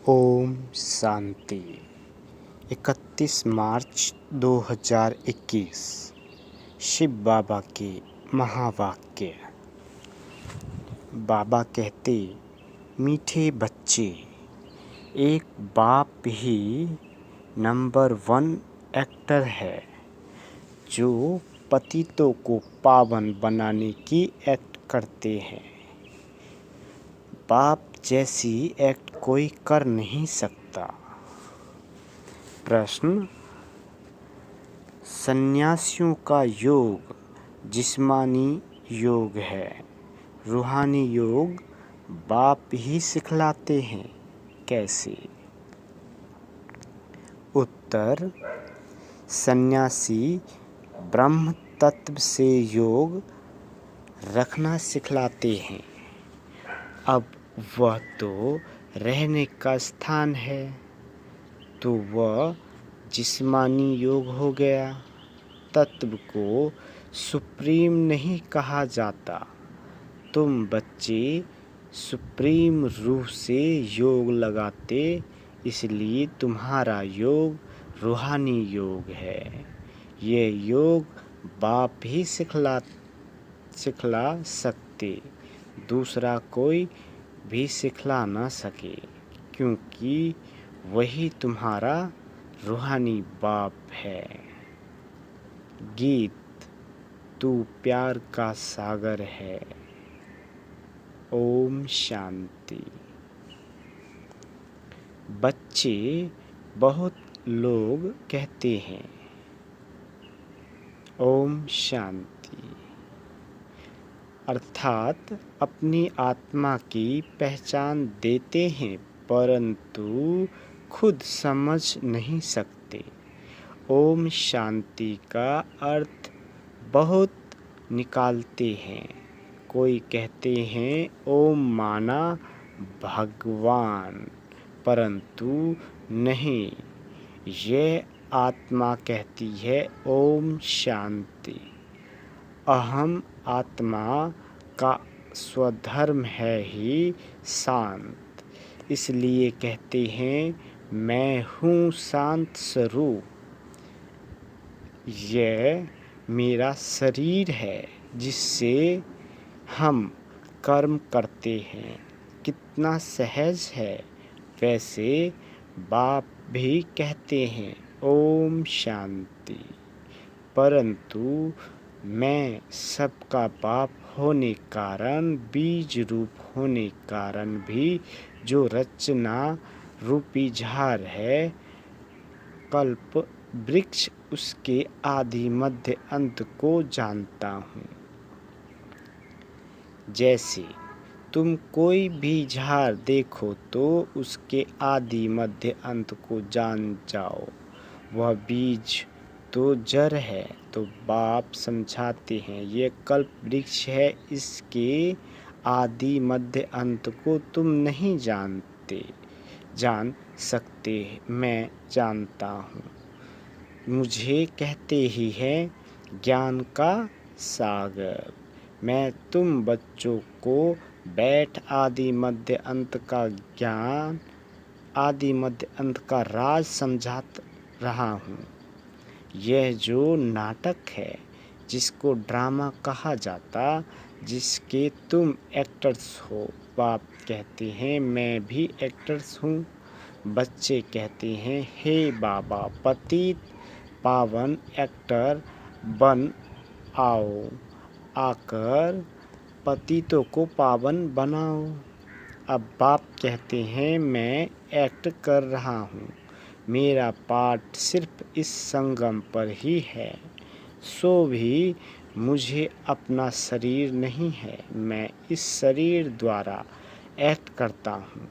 ओम शांति। 31 मार्च 2021 शिव बाबा के महावाक्य। बाबा कहते, मीठे बच्चे, एक बाप ही नंबर 1 एक्टर है जो पतितों को पावन बनाने की एक्ट करते हैं। बाप जैसी एक्ट कोई कर नहीं सकता। प्रश्न, सन्यासियों का योग जिस्मानी योग है, रूहानी योग बाप ही सिखलाते हैं, कैसे? उत्तर, सन्यासी ब्रह्म तत्व से योग रखना सिखलाते हैं। अब वह तो रहने का स्थान है, तो वह जिस्मानी योग हो गया। तत्व को सुप्रीम नहीं कहा जाता। तुम बच्चे सुप्रीम रूह से योग लगाते, इसलिए तुम्हारा योग रूहानी योग है। ये योग बाप ही सिखला सकते, दूसरा कोई भी सिखला ना सके, क्योंकि वही तुम्हारा रूहानी बाप है। गीत, तू प्यार का सागर है। ओम शांति। बच्चे बहुत लोग कहते हैं ओम शांति, अर्थात अपनी आत्मा की पहचान देते हैं, परंतु खुद समझ नहीं सकते। ओम शांति का अर्थ बहुत निकालते हैं। कोई कहते हैं ओम माना भगवान, परंतु नहीं, यह आत्मा कहती है ओम शांति। अहम आत्मा का स्वधर्म है ही शांत, इसलिए कहते हैं मैं हूँ शांत स्वरूप। यह मेरा शरीर है जिससे हम कर्म करते हैं। कितना सहज है। वैसे बाप भी कहते हैं ओम शांति, परंतु मैं सबका बाप होने कारण, बीज रूप होने कारण भी जो रचना रूपी झार है, कल्प वृक्ष, उसके आदि मध्य अंत को जानता हूँ। जैसे तुम कोई भी झार देखो तो उसके आदि मध्य अंत को जान जाओ। वह बीज तो जड़ है, तो बाप समझाते हैं ये कल्प वृक्ष है, इसके आदि मध्य अंत को तुम नहीं जान सकते, मैं जानता हूँ। मुझे कहते ही है ज्ञान का सागर। मैं तुम बच्चों को बैठ आदि मध्य अंत का ज्ञान, आदि मध्य अंत का राज समझा रहा हूँ। यह जो नाटक है, जिसको ड्रामा कहा जाता, जिसके तुम एक्टर्स हो, बाप कहते हैं मैं भी एक्टर्स हूँ। बच्चे कहते हैं हे बाबा, पतित पावन एक्टर बन आओ, आकर पतितों को पावन बनाओ। अब बाप कहते हैं मैं एक्ट कर रहा हूँ, मेरा पार्ट सिर्फ इस संगम पर ही है। सो भी मुझे अपना शरीर नहीं है, मैं इस शरीर द्वारा एक्ट करता हूँ।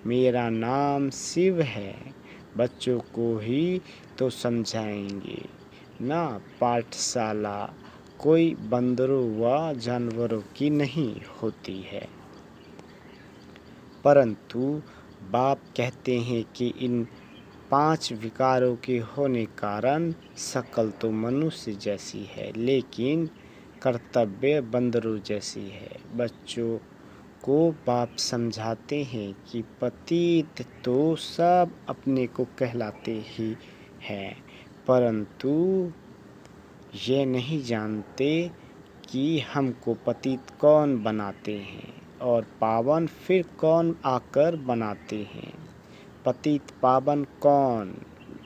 मेरा नाम शिव है। बच्चों को ही तो समझाएंगे ना। पाठशाला कोई बंदरों व जानवरों की नहीं होती है, परंतु बाप कहते हैं कि इन 5 विकारों के होने कारण शकल तो मनुष्य जैसी है, लेकिन कर्तव्य बंदरों जैसी है। बच्चों को बाप समझाते हैं कि पतित तो सब अपने को कहलाते ही हैं, परंतु ये नहीं जानते कि हमको पतित कौन बनाते हैं और पावन फिर कौन आकर बनाते हैं। पतित पावन कौन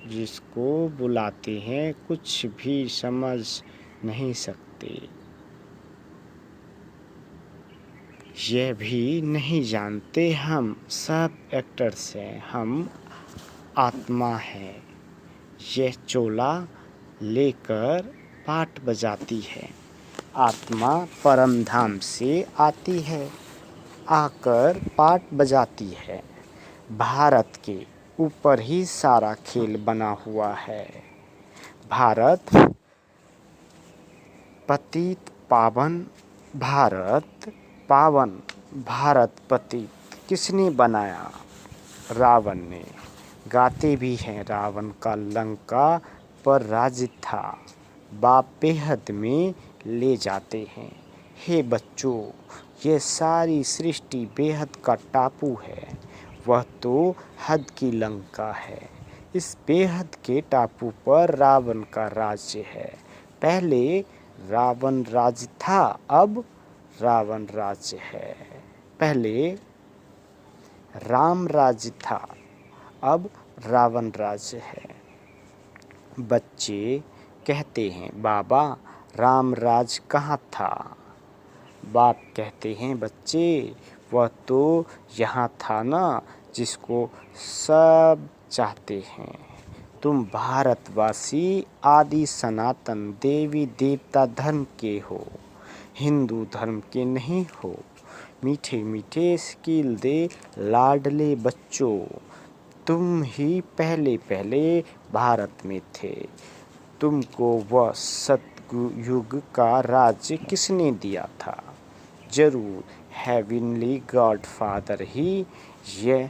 जिसको बुलाते हैं कुछ भी समझ नहीं सकते। यह भी नहीं जानते हम सब एक्टर्स हैं, हम आत्मा है। यह चोला लेकर पाट बजाती है। आत्मा परम धाम से आती है, आकर पाट बजाती है। भारत के ऊपर ही सारा खेल बना हुआ है। भारत पतित पावन, भारत पावन, भारत पतित किसने बनाया? रावण ने। गाते भी हैं रावण का लंका पर राज्य था, बाप बेहद में ले जाते हैं। हे बच्चों, ये सारी सृष्टि बेहद का टापू है, वह तो हद की लंका है। इस बेहद के टापू पर रावण का राज्य है। पहले रावण राज्य था, अब रावण राज्य है। पहले राम राज्य था, अब रावण राज्य है। बच्चे कहते हैं बाबा राम राज कहाँ था? बाप कहते हैं बच्चे वह तो यहाँ था ना, जिसको सब चाहते हैं। तुम भारतवासी आदि सनातन देवी देवता धर्म के हो, हिंदू धर्म के नहीं हो। मीठे मीठे स्किल दे लाडले बच्चों, तुम ही पहले पहले भारत में थे। तुमको वह सतयुग का राज्य किसने दिया था? जरूर हेवनली गॉडफादर ही यह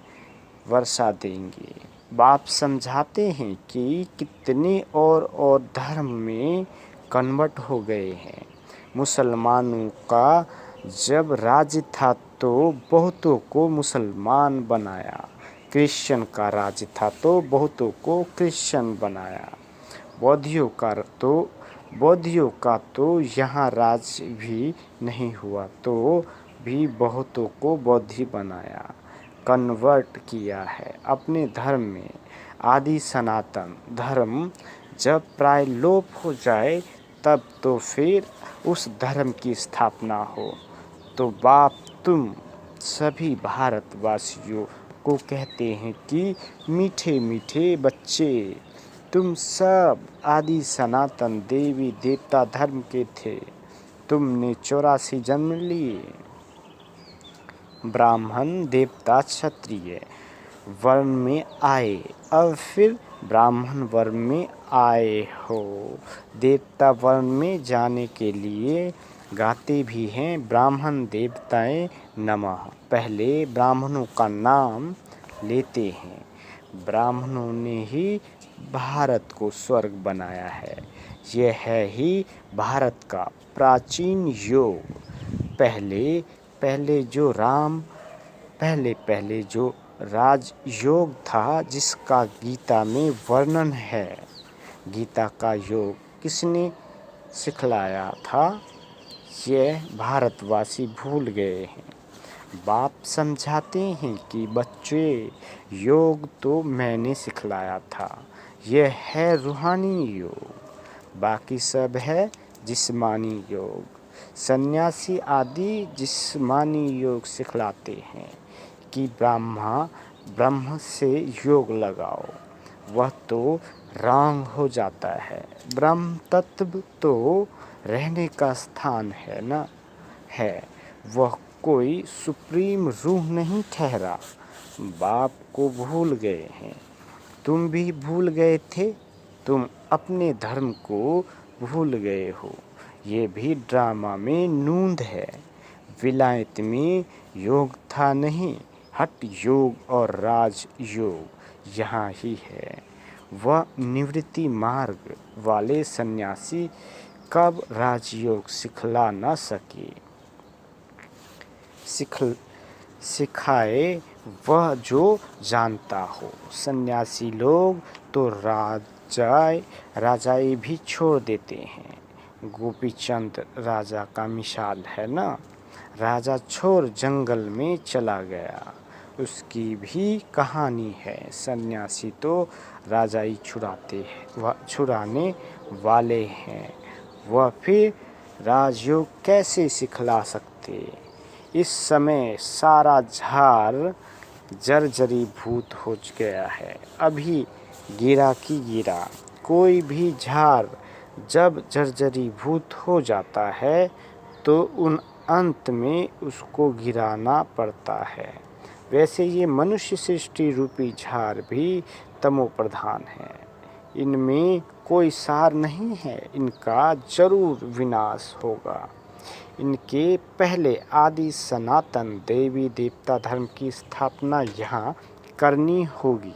वर्षा देंगे। बाप समझाते हैं कि कितने और धर्म में कन्वर्ट हो गए हैं। मुसलमानों का जब राज्य था तो बहुतों को मुसलमान बनाया। क्रिश्चियन का राज्य था तो बहुतों को क्रिश्चियन बनाया। बौद्धियों का तो यहाँ राज्य भी नहीं हुआ तो भी बहुतों को बौद्धि बनाया, कन्वर्ट किया है अपने धर्म में। आदि सनातन धर्म जब प्राय लोप हो जाए तब तो फिर उस धर्म की स्थापना हो। तो बाप तुम सभी भारतवासियों को कहते हैं कि मीठे मीठे बच्चे, तुम सब आदि सनातन देवी देवता धर्म के थे। तुमने 84 जन्म लिए, ब्राह्मण देवता क्षत्रिय वर्ण में आए, अब फिर ब्राह्मण वर्ण में आए हो। देवता वर्ण में जाने के लिए गाते भी हैं ब्राह्मण देवताएं नमः। पहले ब्राह्मणों का नाम लेते हैं। ब्राह्मणों ने ही भारत को स्वर्ग बनाया है। यह है ही भारत का प्राचीन योग। पहले जो राजयोग था जिसका गीता में वर्णन है। गीता का योग किसने सिखलाया था? यह भारतवासी भूल गए हैं। बाप समझाते हैं कि बच्चे योग तो मैंने सिखलाया था, यह है रूहानी योग, बाकी सब है जिस्मानी योग। सन्यासी आदि जिस्मानी योग सिखलाते हैं कि ब्रह्म से योग लगाओ, वह तो रॉन्ग हो जाता है। ब्रह्म तत्व तो रहने का स्थान है ना, है वह कोई सुप्रीम रूह नहीं ठहरा। बाप को भूल गए हैं, तुम भी भूल गए थे। तुम अपने धर्म को भूल गए हो। ये भी ड्रामा में नूंद है। विलायत में योग था नहीं, हठ योग और राज योग यहाँ ही है। वह निवृत्ति मार्ग वाले सन्यासी कब राजयोग सिखला न सके, सिखाए वह जो जानता हो। सन्यासी लोग तो राजाई भी छोड़ देते हैं। गोपीचंद राजा का मिसाल है ना। राजा छोड़ जंगल में चला गया, उसकी भी कहानी है। सन्यासी तो राजाई छुड़ाने वाले हैं, वह फिर राजयोग कैसे सिखला सकते। इस समय सारा झाड़ जर्जरीभूत हो गया है, अभी गिरा की गिरा। कोई भी झाड़ जब जर्जरीभूत हो जाता है तो उन अंत में उसको गिराना पड़ता है। वैसे ये मनुष्य सृष्टि रूपी झाड़ भी तमो प्रधान है, इनमें कोई सार नहीं है, इनका जरूर विनाश होगा। इनके पहले आदि सनातन देवी देवता धर्म की स्थापना यहाँ करनी होगी।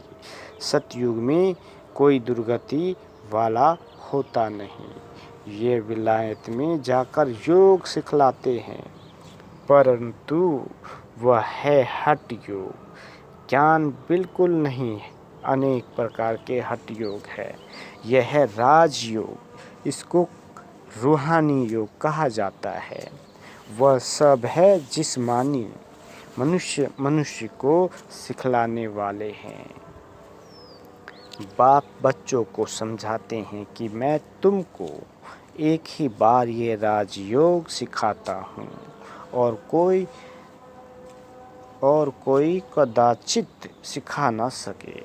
सतयुग में कोई दुर्गति वाला होता नहीं, ये विलायत में जाकर योग सिखलाते हैं, परंतु वह है हठ योग। ज्ञान बिल्कुल नहीं, अनेक प्रकार के हठ योग है। यह है राजयोग, इसको रूहानी योग कहा जाता है। वह सब है जिस्मानी, मनुष्य को सिखलाने वाले हैं। बाप बच्चों को समझाते हैं कि मैं तुमको एक ही बार ये राजयोग सिखाता हूँ और कोई कदाचित सिखा न सके।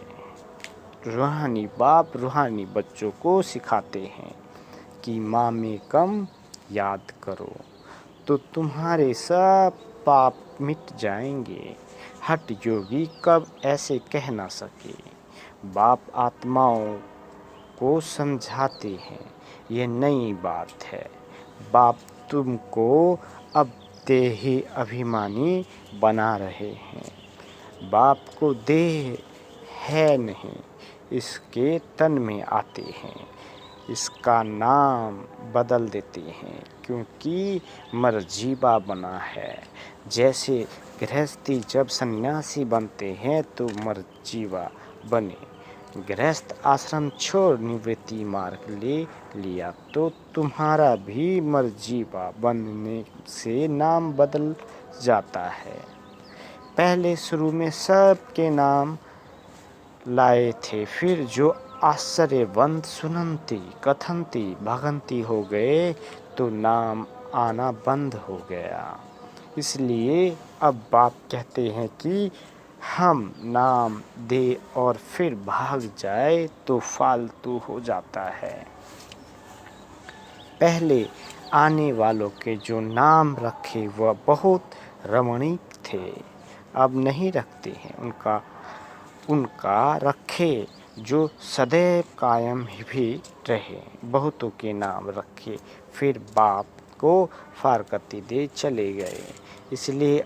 रूहानी बाप रूहानी बच्चों को सिखाते हैं कि माँ में कम याद करो तो तुम्हारे सब पाप मिट जाएंगे। हठ योगी कब ऐसे कह ना सके। बाप आत्माओं को समझाते हैं, ये नई बात है। बाप तुमको अब देही अभिमानी बना रहे हैं। बाप को देह है नहीं, इसके तन में आते हैं, इसका नाम बदल देते हैं क्योंकि मर्जीबा बना है। जैसे गृहस्थी जब सन्यासी बनते हैं तो मर्जीबा बने, गृहस्थ आश्रम छोड़ निवृत्ति मार्ग ले लिया तो तुम्हारा भी मर्जीबा बनने से नाम बदल जाता है। पहले शुरू में सबके नाम लाए थे, फिर जो आश्चर्यवंत सुनंती कथंती भगंती हो गए तो नाम आना बंद हो गया। इसलिए अब बाप कहते हैं कि हम नाम दे और फिर भाग जाए तो फालतू हो जाता है। पहले आने वालों के जो नाम रखे वह बहुत रमणीक थे, अब नहीं रखते हैं। उनका रखे जो सदैव कायम भी रहे। बहुतों के नाम रखे, फिर बाप को फारकती दे चले गए, इसलिए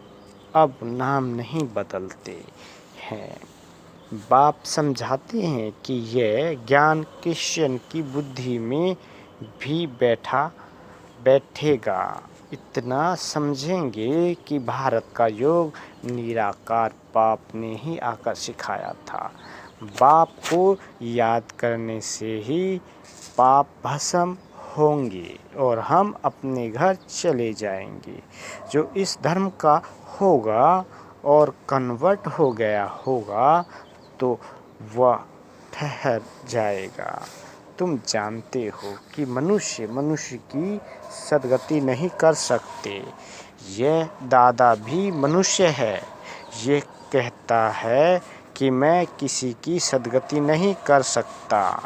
अब नाम नहीं बदलते हैं। बाप समझाते हैं कि यह ज्ञान क्रिश्चियन की बुद्धि में भी बैठेगा। इतना समझेंगे कि भारत का योग निराकार बाप ने ही आकर सिखाया था। बाप को याद करने से ही पाप भस्म होंगे और हम अपने घर चले जाएंगे। जो इस धर्म का होगा और कन्वर्ट हो गया होगा तो वह ठहर जाएगा। तुम जानते हो कि मनुष्य की सद्गति नहीं कर सकते। यह दादा भी मनुष्य है, ये कहता है कि मैं किसी की सद्गति नहीं कर सकता।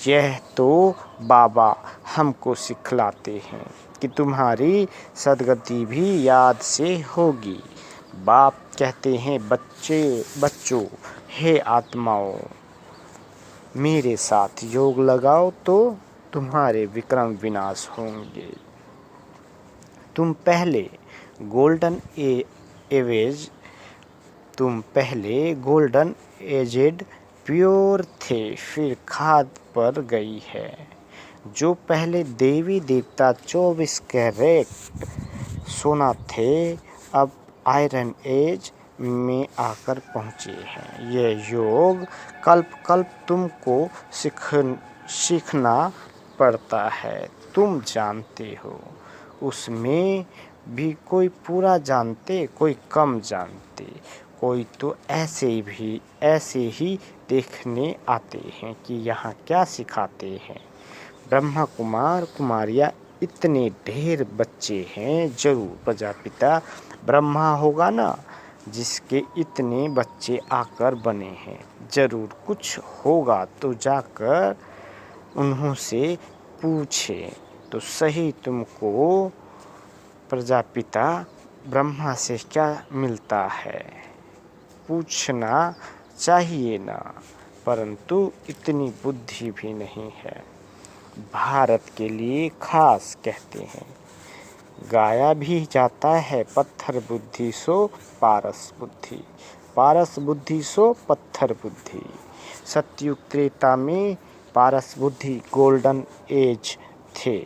यह तो बाबा हमको सिखलाते हैं कि तुम्हारी सद्गति भी याद से होगी। बाप कहते हैं बच्चों, हे आत्माओं, मेरे साथ योग लगाओ तो तुम्हारे विक्रम विनाश होंगे। तुम पहले गोल्डन एजेड प्योर थे, फिर खाद पर गई है। जो पहले देवी देवता 24 कैरेट सोना थे, अब आयरन एज में आकर पहुँचे हैं। यह योग कल्प कल्प तुमको सीखना पड़ता है। तुम जानते हो, उसमें भी कोई पूरा जानते, कोई कम जानते, कोई तो ऐसे ही देखने आते हैं कि यहाँ क्या सिखाते हैं। ब्रह्मा कुमार कुमारियाँ इतने ढेर बच्चे हैं, जरूर प्रजापिता ब्रह्मा होगा ना, जिसके इतने बच्चे आकर बने हैं। जरूर कुछ होगा तो जाकर उन्हों से पूछे तो सही, तुमको प्रजापिता ब्रह्मा से क्या मिलता है, पूछना चाहिए ना, परंतु इतनी बुद्धि भी नहीं है। भारत के लिए खास कहते हैं, गाया भी जाता है, पत्थर बुद्धि सो पारस बुद्धि, पारस बुद्धि सो पत्थर बुद्धि। सतयुग त्रेता में पारस बुद्धि गोल्डन एज थे,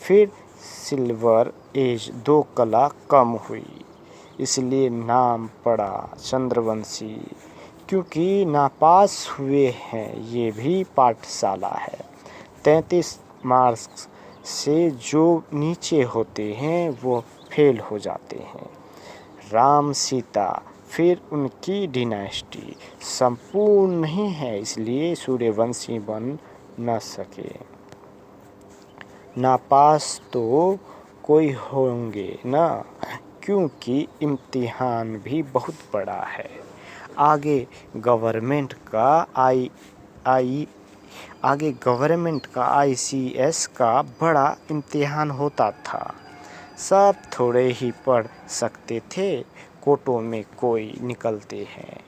फिर सिल्वर एज 2 कला कम हुई, इसलिए नाम पड़ा चंद्रवंशी, क्योंकि नापास हुए हैं। ये भी पाठशाला है। 33 मार्क्स से जो नीचे होते हैं वो फेल हो जाते हैं। राम सीता, फिर उनकी डिनास्टी संपूर्ण नहीं है, इसलिए सूर्यवंशी बन न सके। नापास तो कोई होंगे ना, क्योंकि इम्तिहान भी बहुत बड़ा है। आगे गवर्नमेंट का ICS का बड़ा इम्तिहान होता था। सब थोड़े ही पढ़ सकते थे, कोटों में कोई निकलते हैं।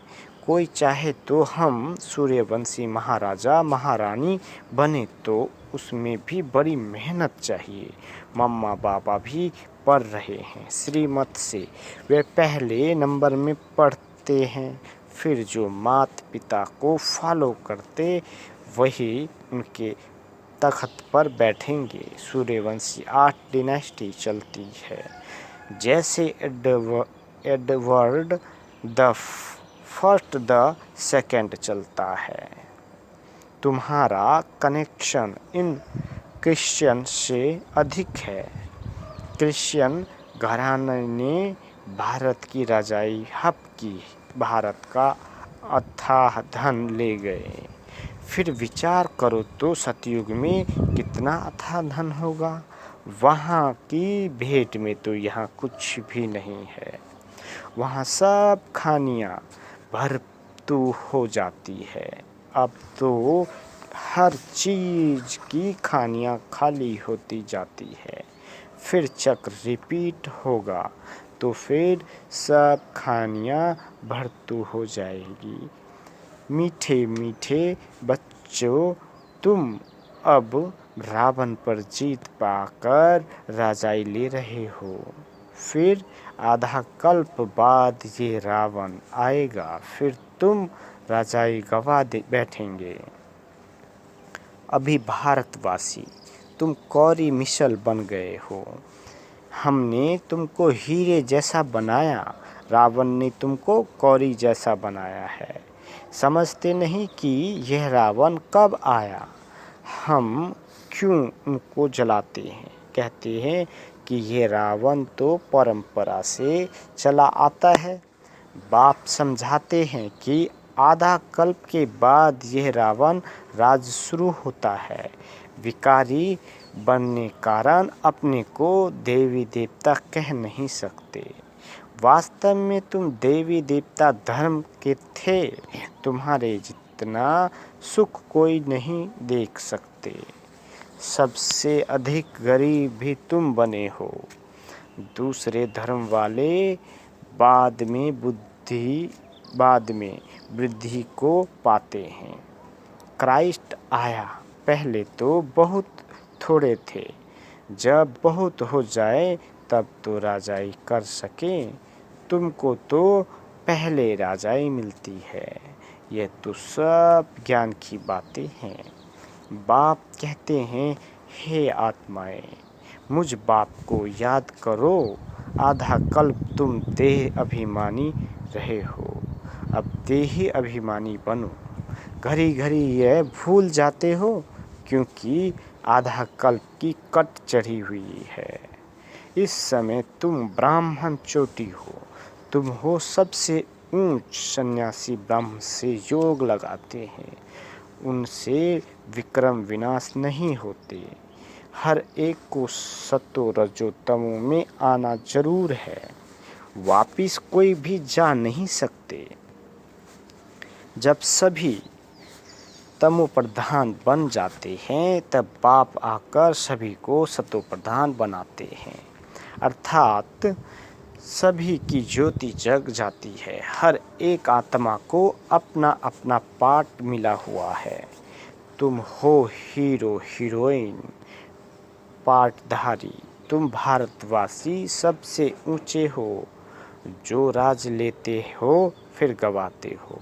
कोई चाहे तो हम सूर्यवंशी महाराजा महारानी बने, तो उसमें भी बड़ी मेहनत चाहिए। मम्मा पापा भी पढ़ रहे हैं श्रीमत से, वे पहले नंबर में पढ़ते हैं, फिर जो माता पिता को फॉलो करते वही उनके तख्त पर बैठेंगे। सूर्यवंशी 8 डिनेस्टी चलती है, जैसे Edward the first the second चलता है। तुम्हारा कनेक्शन इन क्रिश्चियन से अधिक है। क्रिश्चियन घराने ने भारत की रजाई हप की, भारत का अथाह धन ले गए। फिर विचार करो तो सतयुग में कितना अथाह धन होगा। वहाँ की भेंट में तो यहाँ कुछ भी नहीं है। वहाँ सब खानियाँ भरतू हो जाती है। अब तो हर चीज़ की खानियाँ खाली होती जाती है। फिर चक्र रिपीट होगा तो फिर सब खानियाँ भरतू हो जाएगी। मीठे मीठे बच्चों, तुम अब रावण पर जीत पाकर राजाई ले रहे हो। फिर आधा कल्प बाद ये रावण आएगा, फिर तुम राजाई गवा बैठेंगे। अभी भारतवासी तुम कौरी मिसल बन गए हो। हमने तुमको हीरे जैसा बनाया, रावण ने तुमको कौरी जैसा बनाया है। समझते नहीं कि यह रावण कब आया। हम क्यों उनको जलाते हैं, कहते हैं कि यह रावण तो परंपरा से चला आता है। बाप समझाते हैं कि आधा कल्प के बाद यह रावण राज शुरू होता है। विकारी बनने कारण अपने को देवी देवता कह नहीं सकते। वास्तव में तुम देवी देवता धर्म के थे। तुम्हारे जितना सुख कोई नहीं देख सकते। सबसे अधिक गरीब भी तुम बने हो। दूसरे धर्म वाले बाद में वृद्धि को पाते हैं। क्राइस्ट आया, पहले तो बहुत थोड़े थे, जब बहुत हो जाए तब तो राजाई कर सके। तुमको तो पहले राजाई मिलती है। यह तो सब ज्ञान की बातें हैं। बाप कहते हैं, हे आत्माएं, मुझ बाप को याद करो। आधा कल्प तुम देह अभिमानी रहे हो। अब देही अभिमानी बनो। घड़ी घड़ी यह भूल जाते हो क्योंकि आधा कल्प की कट चढ़ी हुई है। इस समय तुम ब्राह्मण चोटी हो। तुम हो सबसे ऊंच सन्यासी। ब्रह्म से योग लगाते हैं, उनसे विक्रम विनाश नहीं होते। हर एक को सतो रजो तमो में आना जरूर है। वापिस कोई भी जा नहीं सकते। जब सभी तमो प्रधान बन जाते हैं तब बाप आकर सभी को सतो प्रधान बनाते हैं, अर्थात सभी की ज्योति जग जाती है। हर एक आत्मा को अपना अपना पार्ट मिला हुआ है। तुम हो हीरो हीरोइन पार्टधारी। तुम भारतवासी सबसे ऊंचे हो जो राज लेते हो फिर गवाते हो,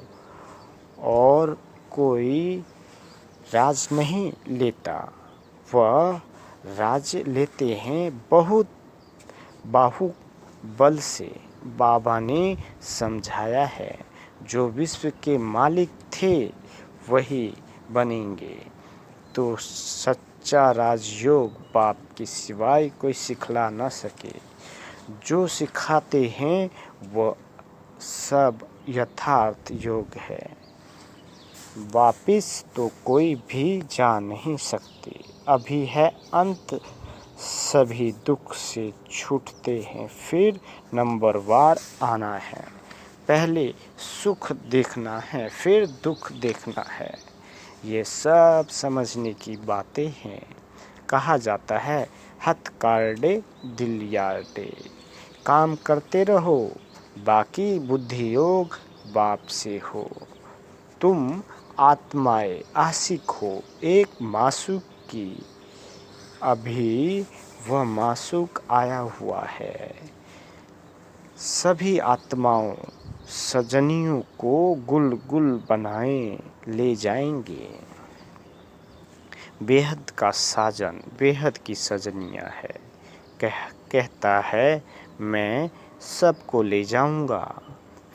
और कोई राज नहीं लेता। वह राज लेते हैं बहुत बाहुबल से। बाबा ने समझाया है, जो विश्व के मालिक थे वही बनेंगे। तो सच्चा राजयोग बाप के सिवाय कोई सिखला न सके। जो सिखाते हैं वह सब यथार्थ योग है। वापिस तो कोई भी जा नहीं सकते। अभी है अंत, सभी दुख से छूटते हैं, फिर नंबरवार आना है। पहले सुख देखना है, फिर दुख देखना है। ये सब समझने की बातें हैं। कहा जाता है हथकार्डे दिल यार्डे। काम करते रहो, बाकी बुद्धि योग बाप से हो। तुम आत्माएं आशिक हो एक मासूक की। अभी वह मासूक आया हुआ है। सभी आत्माओं सजनियों को गुल गुल बनाए ले जाएंगे। बेहद का साजन बेहद की सजनिया है। कहता है मैं सबको ले जाऊंगा।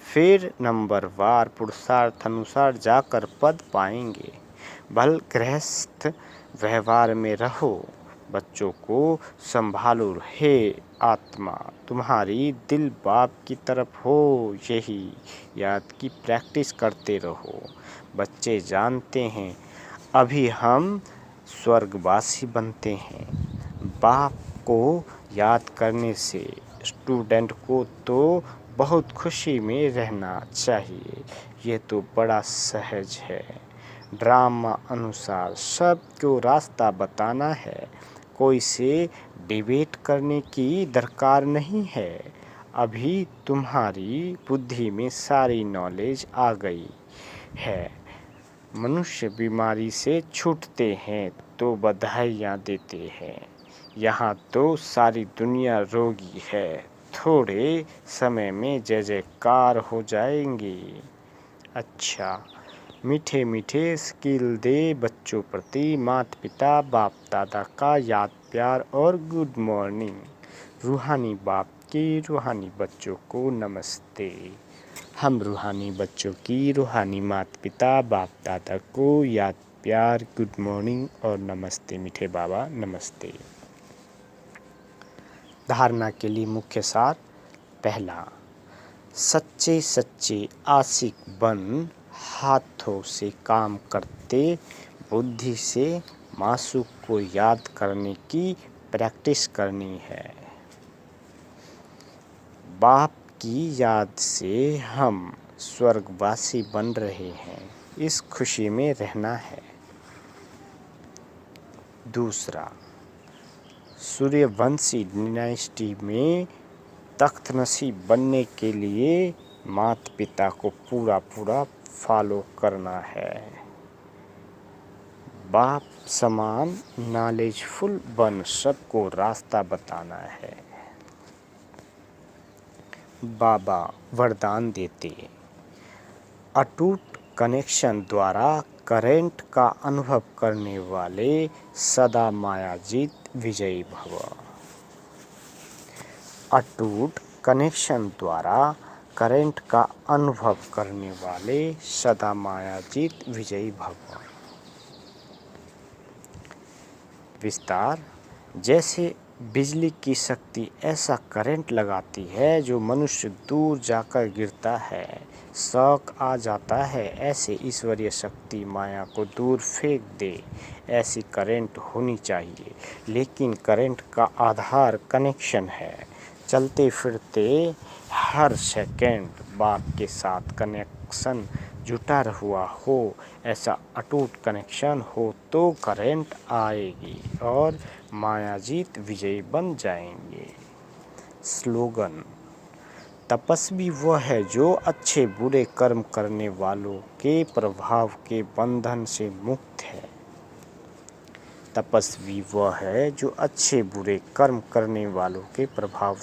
फिर नंबरवार पुरुषार्थ अनुसार जाकर पद पाएंगे। भल गृहस्थ व्यवहार में रहो, बच्चों को संभालो। हे आत्मा, तुम्हारी दिल बाप की तरफ हो, यही याद की प्रैक्टिस करते रहो। बच्चे जानते हैं अभी हम स्वर्गवासी बनते हैं। बाप को याद करने से स्टूडेंट को तो बहुत खुशी में रहना चाहिए। ये तो बड़ा सहज है। ड्रामा अनुसार सबको रास्ता बताना है। कोई से डिबेट करने की दरकार नहीं है। अभी तुम्हारी बुद्धि में सारी नॉलेज आ गई है। मनुष्य बीमारी से छूटते हैं तो बधाइयाँ देते हैं। यहाँ तो सारी दुनिया रोगी है। थोड़े समय में जय जयकार हो जाएंगे। अच्छा, मीठे मीठे स्किल दे बच्चों प्रति माता पिता बाप दादा का याद प्यार और गुड मॉर्निंग। रूहानी बाप की रूहानी बच्चों को नमस्ते। हम रूहानी बच्चों की रूहानी माता पिता बाप दादा को याद प्यार गुड मॉर्निंग और नमस्ते। मीठे बाबा नमस्ते। धारणा के लिए मुख्य सार। पहला, सच्चे सच्चे आशिक बन हाथों से काम करते बुद्धि से मासूक को याद करने की प्रैक्टिस करनी है। बाप की याद से हम स्वर्गवासी बन रहे हैं, इस खुशी में रहना है। दूसरा, सूर्यवंशी डायनेस्टी में तख्त नसीब बनने के लिए माता पिता को पूरा फॉलो करना है। बाप समान नॉलेजफुल बन सबको रास्ता बताना है। बाबा वरदान देते, अटूट कनेक्शन द्वारा करंट का अनुभव करने वाले सदा मायाजीत विजयी भव। अटूट कनेक्शन द्वारा करंट का अनुभव करने वाले सदा मायाजीत विजयी भगवान। विस्तार। जैसे बिजली की शक्ति ऐसा करंट लगाती है जो मनुष्य दूर जाकर गिरता है, शॉक आ जाता है, ऐसे ईश्वरीय शक्ति माया को दूर फेंक दे, ऐसी करंट होनी चाहिए। लेकिन करंट का आधार कनेक्शन है। चलते फिरते हर सेकंड बाप के साथ कनेक्शन जुटा हुआ हो, ऐसा अटूट कनेक्शन हो तो करंट आएगी और मायाजीत विजयी बन जाएंगे। स्लोगन। तपस्वी वह है जो अच्छे बुरे कर्म करने वालों के प्रभाव के बंधन से मुक्त है। तपस्वी वह है जो अच्छे बुरे कर्म करने वालों के प्रभाव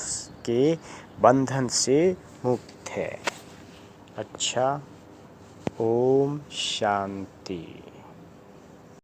के बंधन से मुक्त है। अच्छा, ओम शांति।